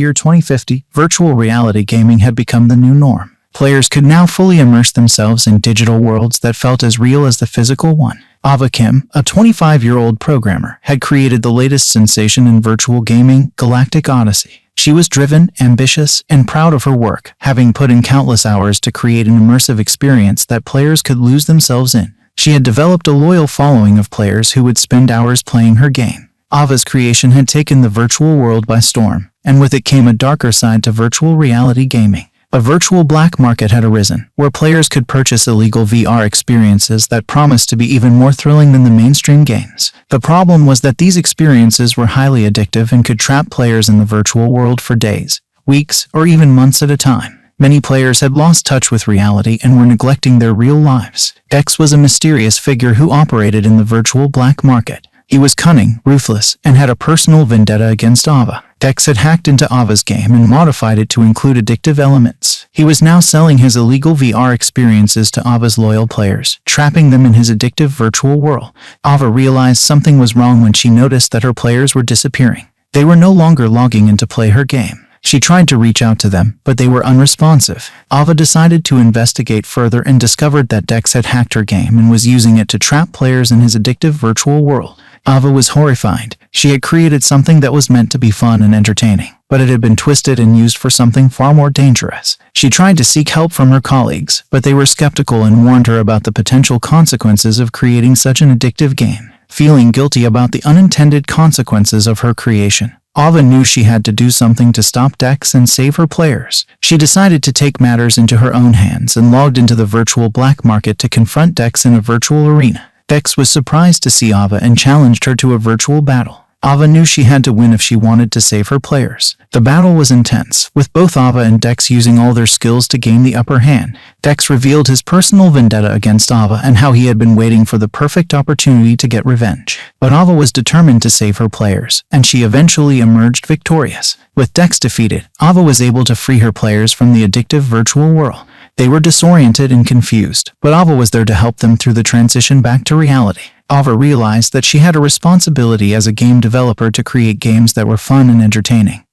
year 2050, virtual reality gaming had become the new norm. Players could now fully immerse themselves in digital worlds that felt as real as the physical one. Ava Kim, a 25-year-old programmer, had created the latest sensation in virtual gaming, Galactic Odyssey. She was driven, ambitious, and proud of her work, having put in countless hours to create an immersive experience that players could lose themselves in. She had developed a loyal following of players who would spend hours playing her game. Ava's creation had taken the virtual world by storm, and with it came a darker side to virtual reality gaming. A virtual black market had arisen, where players could purchase illegal VR experiences that promised to be even more thrilling than the mainstream games. The problem was that these experiences were highly addictive and could trap players in the virtual world for days, weeks, or even months at a time. Many players had lost touch with reality and were neglecting their real lives. Dex was a mysterious figure who operated in the virtual black market. He was cunning, ruthless, and had a personal vendetta against Ava. Dex had hacked into Ava's game and modified it to include addictive elements. He was now selling his illegal VR experiences to Ava's loyal players, trapping them in his addictive virtual world. Ava realized something was wrong when she noticed that her players were disappearing. They were no longer logging in to play her game. She tried to reach out to them, but they were unresponsive. Ava decided to investigate further and discovered that Dex had hacked her game and was using it to trap players in his addictive virtual world. Ava was horrified. She had created something that was meant to be fun and entertaining, but it had been twisted and used for something far more dangerous. She tried to seek help from her colleagues, but they were skeptical and warned her about the potential consequences of creating such an addictive game. Feeling guilty about the unintended consequences of her creation, Ava knew she had to do something to stop Dex and save her players. She decided to take matters into her own hands and logged into the virtual black market to confront Dex in a virtual arena. Dex was surprised to see Ava and challenged her to a virtual battle. Ava knew she had to win if she wanted to save her players. The battle was intense, with both Ava and Dex using all their skills to gain the upper hand. Dex revealed his personal vendetta against Ava and how he had been waiting for the perfect opportunity to get revenge. But Ava was determined to save her players, and she eventually emerged victorious. With Dex defeated, Ava was able to free her players from the addictive virtual world. They were disoriented and confused, but Ava was there to help them through the transition back to reality. Ava realized that she had a responsibility as a game developer to create games that were fun and entertaining,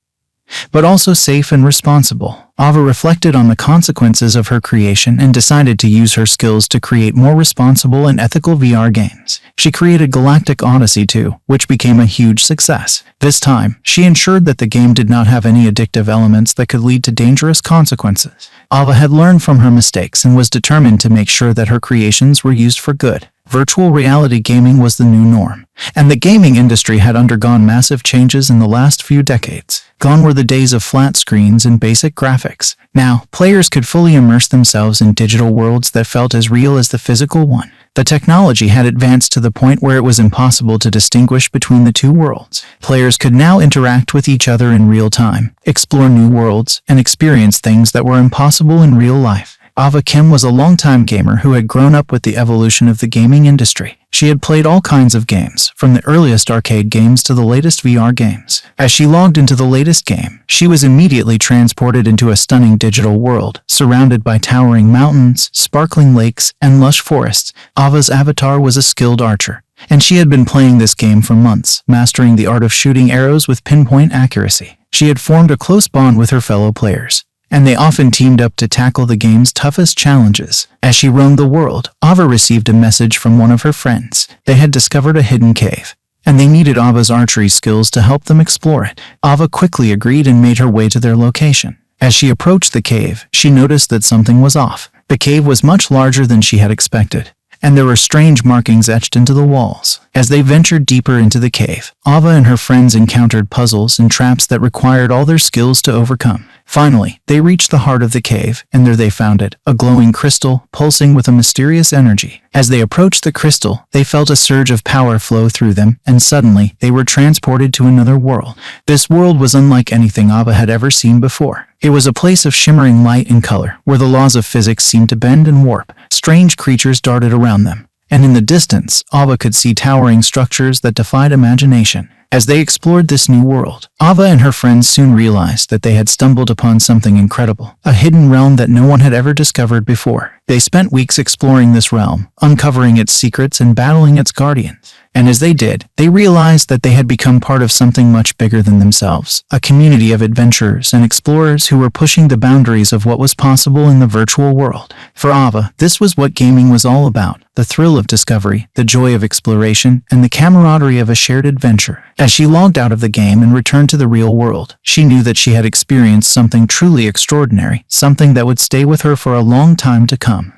but also safe and responsible. Ava reflected on the consequences of her creation and decided to use her skills to create more responsible and ethical VR games. She created Galactic Odyssey 2, which became a huge success. This time, she ensured that the game did not have any addictive elements that could lead to dangerous consequences. Ava had learned from her mistakes and was determined to make sure that her creations were used for good. Virtual reality gaming was the new norm, and the gaming industry had undergone massive changes in the last few decades. Gone were the days of flat screens and basic graphics. Now, players could fully immerse themselves in digital worlds that felt as real as the physical one. The technology had advanced to the point where it was impossible to distinguish between the two worlds. Players could now interact with each other in real time, explore new worlds, and experience things that were impossible in real life. Ava Kim was a longtime gamer who had grown up with the evolution of the gaming industry. She had played all kinds of games, from the earliest arcade games to the latest VR games. As she logged into the latest game, she was immediately transported into a stunning digital world, surrounded by towering mountains, sparkling lakes, and lush forests. Ava's avatar was a skilled archer, and she had been playing this game for months, mastering the art of shooting arrows with pinpoint accuracy. She had formed a close bond with her fellow players, and they often teamed up to tackle the game's toughest challenges. As she roamed the world, Ava received a message from one of her friends. They had discovered a hidden cave, and they needed Ava's archery skills to help them explore it. Ava quickly agreed and made her way to their location. As she approached the cave, she noticed that something was off. The cave was much larger than she had expected, and there were strange markings etched into the walls. As they ventured deeper into the cave, Ava and her friends encountered puzzles and traps that required all their skills to overcome. Finally, they reached the heart of the cave, and there they found it, a glowing crystal, pulsing with a mysterious energy. As they approached the crystal, they felt a surge of power flow through them, and suddenly, they were transported to another world. This world was unlike anything Ava had ever seen before. It was a place of shimmering light and color, where the laws of physics seemed to bend and warp. Strange creatures darted around them, and in the distance, Ava could see towering structures that defied imagination. As they explored this new world, Ava and her friends soon realized that they had stumbled upon something incredible, a hidden realm that no one had ever discovered before. They spent weeks exploring this realm, uncovering its secrets and battling its guardians. And as they did, they realized that they had become part of something much bigger than themselves, a community of adventurers and explorers who were pushing the boundaries of what was possible in the virtual world. For Ava, this was what gaming was all about, the thrill of discovery, the joy of exploration, and the camaraderie of a shared adventure. As she logged out of the game and returned to the real world, she knew that she had experienced something truly extraordinary, something that would stay with her for a long time to come.